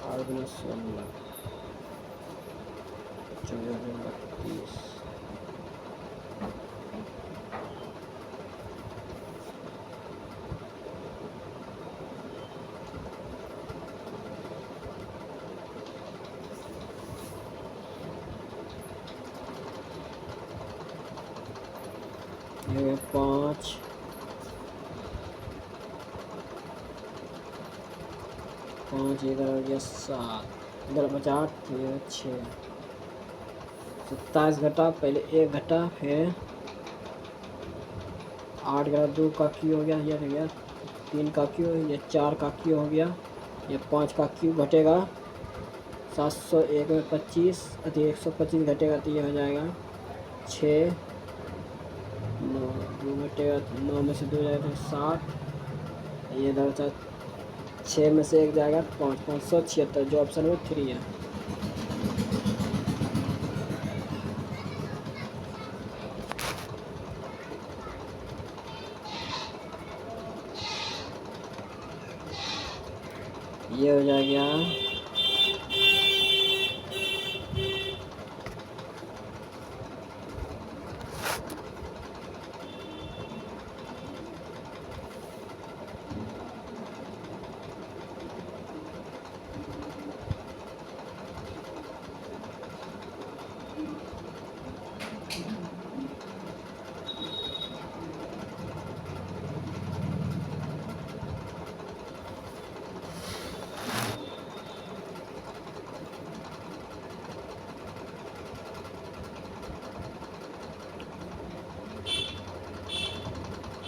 8 दूना 16, 24, 32। ये 5, 5 इधर हो गया 7, इधर बचा 8, ये 6, 27 घटा, पहले 1 घटा, फिर 8 घटा 2 का क्यू हो गया, ये हो गया 3 का क्यू, ये 4 का क्यू हो गया, ये 5 का क्यू घटेगा 701 में 25, अति 125 घटेगा तो ये हो जाएगा 6, 9, 2 घटेगा 9 में से 2 जाएगा तो 7, ये इधर बचा 6 में से 1 जाएगा 5, 576, जो ऑप्शन में 3 है। ये हो जाएगा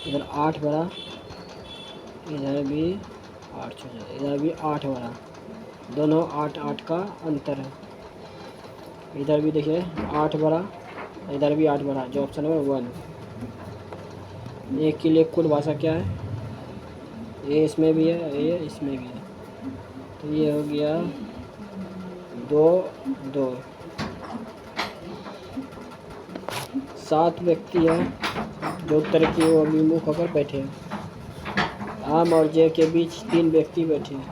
इधर 8 बड़ा, इधर भी 8 छोटा, इधर भी 8 बड़ा, दोनों 8 8 का अंतर है। इधर भी देखिए 8 बड़ा, इधर भी 8 बड़ा, जो ऑप्शन नंबर 1। एक के लिए कुल भाषा क्या है? ये इसमें भी है, ये इसमें भी है, तो ये हो गया 2, 2। 7 व्यक्ति हैं जो उत्तर की ओर विमुख होकर बैठे हैं। आम और जे के बीच 3 व्यक्ति बैठे हैं,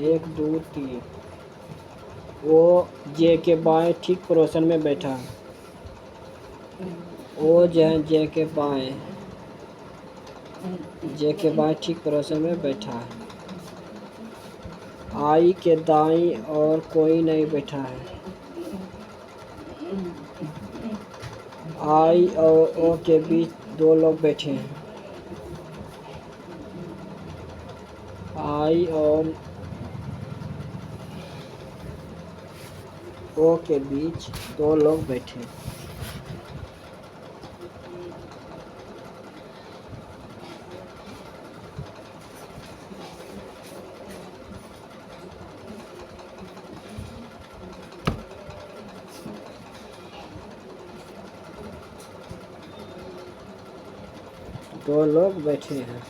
1, 2, 3। वो जे के बाएं ठीक पड़ोसन में बैठा है। वो जो है जे के बाएं ठीक पड़ोसन में बैठा है। आई के दाईं और कोई नहीं बैठा है। आई और ओ के बीच 2 लोग बैठे हैं। आई और ओ के बीच दो लोग बैठे। दो लोग बैठे हैं।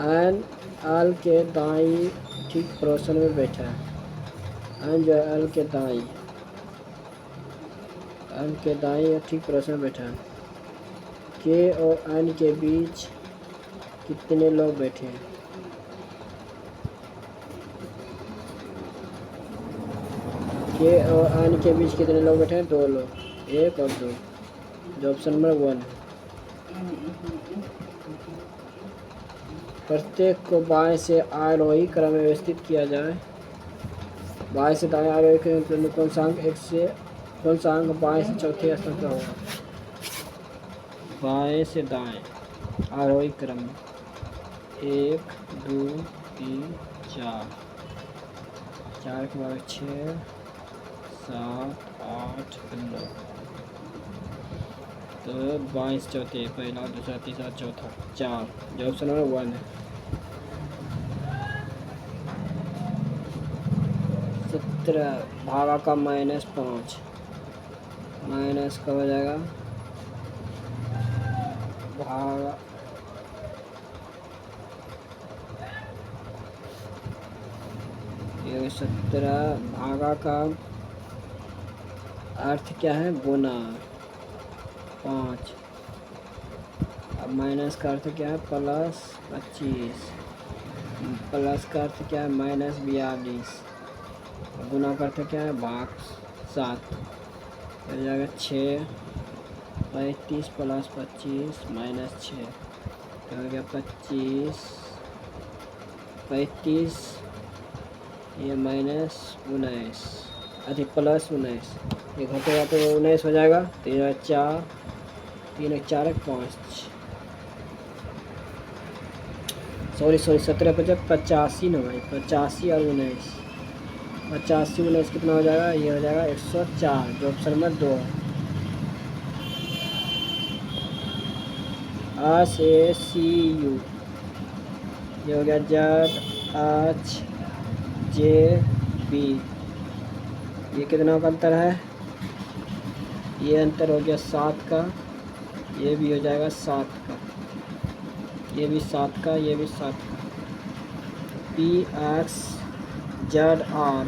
एन एल के दाई ठीक पड़ोसन में बैठा है। एन जो एल के दाई ठीक पड़ोसन में बैठा है। के और एन के बीच कितने लोग बैठे हैं? के और एन के बीच कितने लोग बैठे हैं? दो लोग, एक और दो, जो ऑप्शन नंबर 1 है। प्रत्येक को बाएं से आरोही क्रम में व्यवस्थित किया जाए। बाएं से दाएं आरोही क्रम में कौन सा अंक बाएं से चौथे स्थान पर होगा? बाएं से दाएं आरोही क्रम में 1 2 3 4, 4 के बाद 6 7 8 9, तो 22 चौथे, पहला दूसरा तीसरा चौथा 4, जो ऑप्शन नंबर 1 है। 17 भागा का -5, माइनस का हो जाएगा भागा, ये 17 भागा का अर्थ क्या है? गुना 5। अब माइनस का अर्थ क्या है? +25। प्लस का अर्थ क्या है? -42। गुना का अर्थ क्या है? भाग 7। हो जाएगा 6, 35 + 25 -6, तो हो गया 25, 35, ये -19, अधिक +19, ये घटेगा तो 19 हो जाएगा। तो ये 4, 3 1 4 1 5, सॉरी 17 × 5 85 न भाई, 85 और 19, 85 19 कितना हो जाएगा? ये हो जाएगा 104, जो ऑप्शन नंबर 2 है। SACU, ये हो गया ZHJB, ये कितना का अंतर है? ये अंतर हो गया 7 का, ये भी हो जाएगा 7 का, ये भी 7 का, ये भी 7 का। PXZR,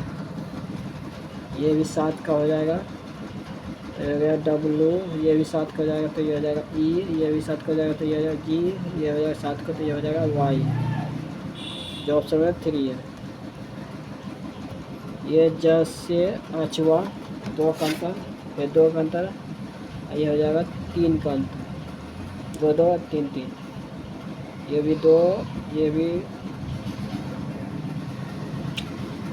ये भी 7 का हो जाएगा। तो ये हो गया W, ये भी 7 का हो जाएगा, तो ये हो जाएगा E, ये भी 7 का हो जाएगा, तो ये हो जाएगा G, ये हो जाएगा 7 का, तो ये हो जाएगा Y, जो ऑप्शन में 3 है। ये जैसे अचवा 2 का अंतर, ये 2 का अंतर, ये हो जाएगा 3 का अंतर, 2 2 3 3, ये भी 2, ये भी,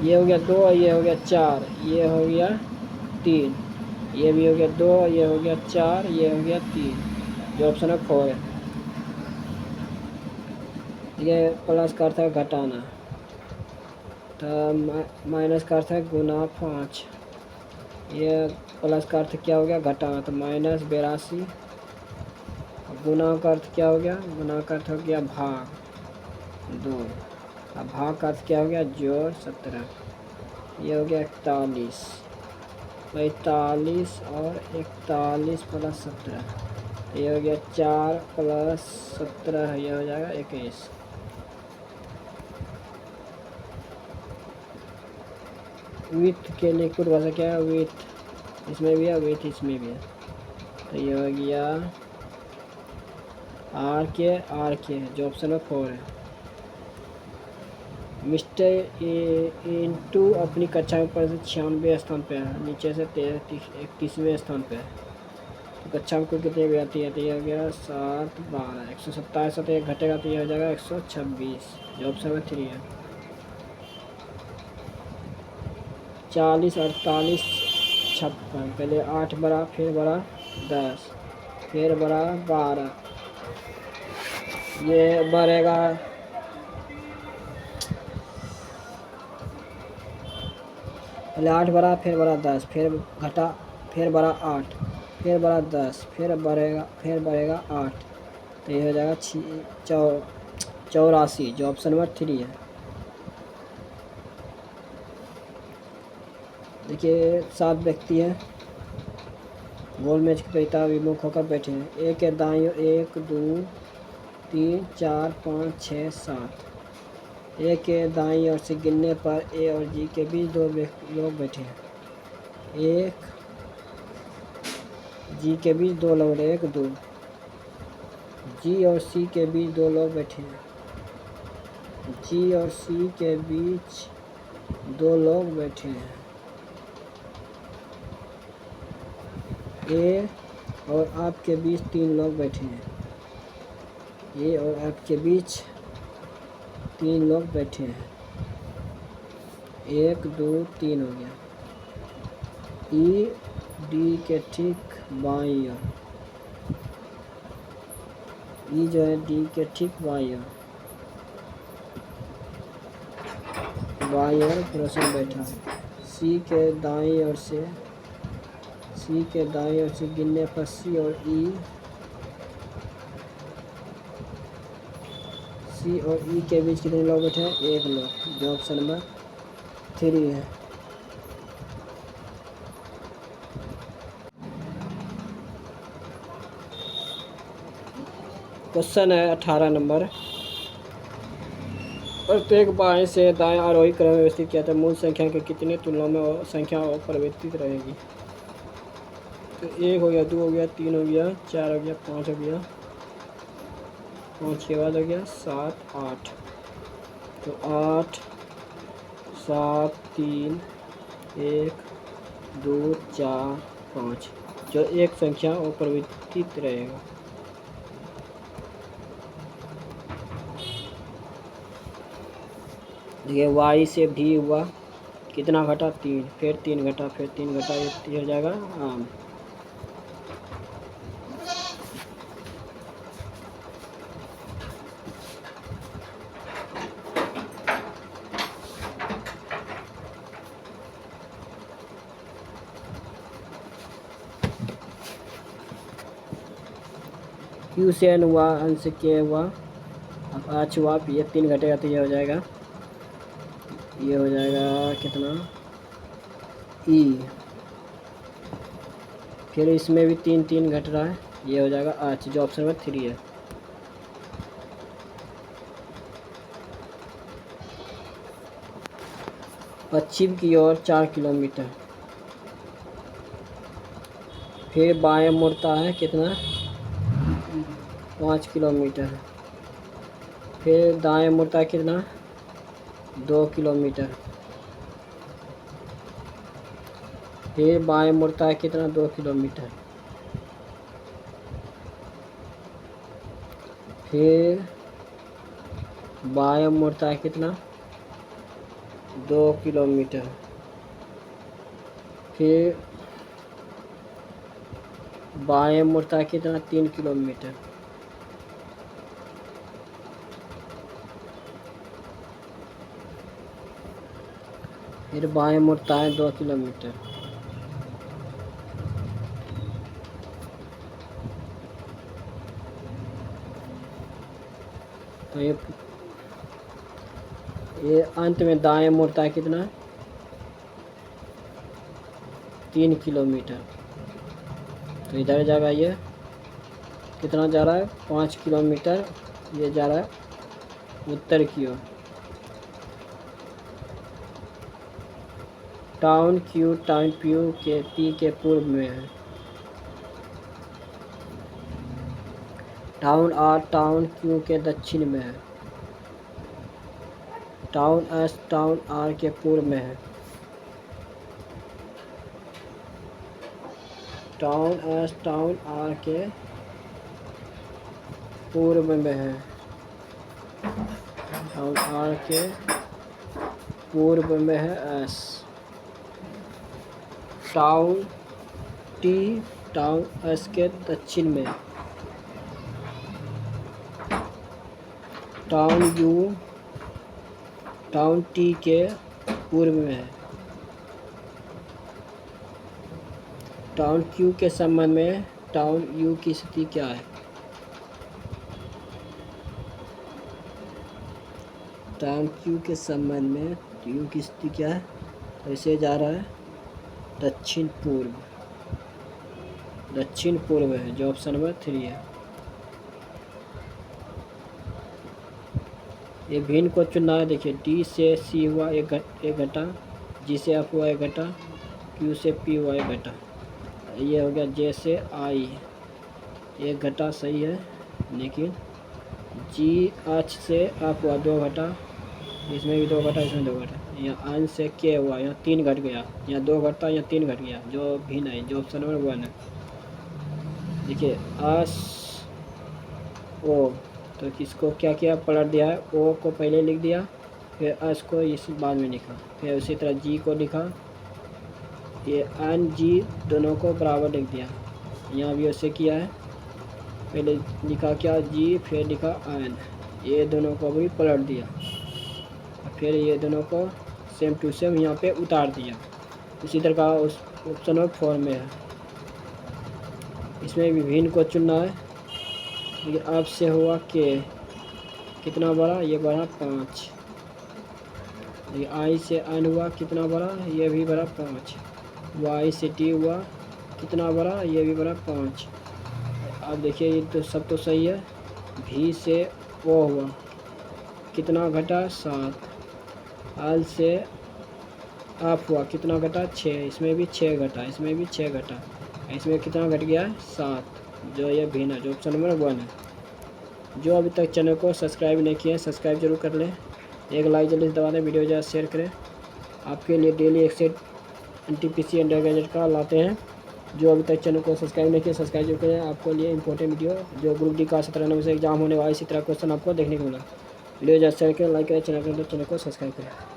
ये हो गया 2, ये हो गया 4, ये हो गया 3, ये भी हो गया 2, ये हो गया 4, ये हो गया 3, जो ऑप्शन है 4 है। ये प्लस का अर्थ है घटाना, तो माइनस का अर्थ है गुना 5, ये प्लस का अर्थ क्या हो गया? घटाना, तो -82। गुना का अर्थ क्या हो गया? गुना का अर्थ हो गया भाग 2, अब भाग का अर्थ क्या हो गया? जोड़ 17, ये हो गया 41, 45 और 41 + 17, ये हो गया 4 + 17, ये हो जाएगा 21। विथ के लिए कुछ भाषा क्या है? विथ इसमें भी है, विथ इसमें भी है, तो ये हो गया आर के, जो ऑप्शन में 4 है। मिस्टर इंटू अपनी कक्षा में ऊपर से 96 स्थान पे है, नीचे से 31वें स्थान पे है। तो कक्षा में कुल कितनी विद्यार्थी है? तो ये हो गया 7 12, 127, तो ये घटेगा, तो ये हो जाएगा 126, जो ऑप्शन में 3 है। 40 48 56, पहले 8 बड़ा, फिर बड़ा 10, फिर बड़ा 12, ये बढ़ेगा, पहले 8 बढ़ा, फिर बढ़ा 10, फिर घटा, फिर बढ़ा 8, फिर बढ़ा 10, फिर बढ़ेगा 8, तो ये हो जाएगा 84, जो ऑप्शन नंबर 3 है। देखिए 7 व्यक्ति हैं, गोल मेज के परिता विमुख होकर बैठे हैं। एक के दाईं ओर 1 2 3 4 5 6 7। ए के दाईं ओर से गिनने पर ए और जी के बीच 2 लोग बैठे हैं। एक जी के बीच 2 लोग, 1 2। जी और सी के बीच 2 लोग बैठे हैं। जी और सी के बीच 2 लोग बैठे हैं। ए और आपके बीच 3 लोग बैठे हैं। ए और आपके बीच 3 लोग बैठे हैं। 1 2 3 हो गया। ई डी के ठीक बाईं ओर, ई जो है डी के ठीक बाईं ओर पर्सन बैठा है। सी के दाईं ओर से गिनने पर सी और ई के बीच कितने लोग बैठे हैं? 1 लोग, जो ऑप्शन नंबर 3 है। क्वेश्चन है 18 नंबर। प्रत्येक बाएं से दाएं आरोही क्रम में व्यवस्थित किया था मूल संख्या के कितने तुलनाओं में संख्या परिवर्तित रहेगी? तो 1 हो गया, 2 हो गया, 3 हो गया, 4 हो गया, 5 हो गया, 5 के बाद हो गया 7 8। तो 8 7 3 1 2 4 5, जो एक संख्या अपरिवर्तित रहेगा। देखिए y से भी हुआ, कितना घटा? 3, फिर 3 घटा, फिर 3 घटा, ये हो जाएगा आम। Q से N हुआ, N से K हुआ, अब H हुआ, ये 3 घटेगा तो ये हो जाएगा कितना? E। फिर इसमें भी 3 3 घट रहा है, ये हो जाएगा H, जो ऑप्शन नंबर 3 है। पश्चिम की ओर 4 किलोमीटर, फिर बाएं मुड़ता है, कितना? 5 किलोमीटर, फिर दाएं मुड़ता है, कितना? 2 किलोमीटर, फिर बाएं मुड़ता है, कितना? 2 किलोमीटर, फिर बाएं मुड़ता है, कितना? 2 किलोमीटर, फिर बाएं मुड़ता है, कितना? 3 किलोमीटर, फिर बाएं मुड़ता है 2 किलोमीटर। तो ये अंत में दाएं मुड़ता है, कितना? 3 किलोमीटर। तो इधर जाएगा, ये कितना जा रहा है? 5 किलोमीटर, ये जा रहा है उत्तर की ओर। टाउन Q टाउन P के पूर्व में है। टाउन R टाउन Q के दक्षिण में है। टाउन S टाउन R के पूर्व में है। टाउन S टाउन R के पूर्व में है। टाउन R के पूर्व में है S। Town T town S के दक्षिण में। टाउन टी के पूर्व में है। टाउन क्यू के संबंध में टाउन यू की स्थिति क्या है? टाउन क्यू के संबंध में यू की स्थिति क्या है? तो इसे जा रहा है दक्षिण पूर्व है, जो ऑप्शन नंबर 3 है। ये भिन्न को चुनना है। देखिए, डी से सी हुआ एक घटा, जी से एफ हुआ एक घटा, क्यू से पी हुआ एक घटा, ये हो गया जे से आई एक घटा, सही है। लेकिन जी एच से एफ हुआ 2 घटा, इसमें भी 2 घटा, इसमें 2 घटा। यहाँ एन से के हुआ, यहाँ 3 घट गया, यहाँ 2 घटा, यहाँ 3 घट गया, जो भिन्न है, जो ऑप्शन नंबर 1 है। देखिए एस ओ, तो किसको क्या किया, पलट दिया है। ओ को पहले लिख दिया, फिर एस को इस बाद में लिखा, फिर उसी तरह जी को लिखा, ये एन जी दोनों को बराबर लिख दिया। यहाँ भी ऐसे किया है, पहले लिखा क्या जी, फिर लिखा एन, ये दोनों को भी पलट दिया, फिर ये दोनों को सेम टू सेम यहाँ पे उतार दिया। इसी तरह का उस ऑप्शन नंबर 4 में है। इसमें विभिन्न को चुनना है। ये अब से हुआ के कितना बड़ा, ये बड़ा 5। ये आई से एन हुआ कितना बड़ा, ये भी बड़ा 5। वाई से टी हुआ कितना बड़ा, ये भी बड़ा 5। अब देखिए ये तो सब तो सही है। भी से ओ हुआ कितना घटा, 7। एल से एफ हुआ कितना घटा, 6। इसमें भी 6 घटा, इसमें भी 6 घटा, इसमें कितना घट गया, 7। जो ये भिन्न है, जो ऑप्शन नंबर 1 है। जो अभी तक चैनल को सब्सक्राइब नहीं किया है, सब्सक्राइब जरूर कर लें, एक लाइक जल्दी से दबा दें, वीडियो ज़्यादा शेयर करें। आपके लिए डेली एक सेट NTPC अंडर ग्रेजुएट का लाते हैं। जो अभी तक चैनल को सब्सक्राइब नहीं किया, सब्सक्राइब जरूर करें। आपके लिए इंपॉर्टेंट वीडियो, जो ग्रुप डी का 17 नंबर से एग्जाम होने वाला, इसी तरह क्वेश्चन आपको देखने को मिला। वीडियो ज़्यादा शेयर करें, लाइक करें, चैनल को सब्सक्राइब करें।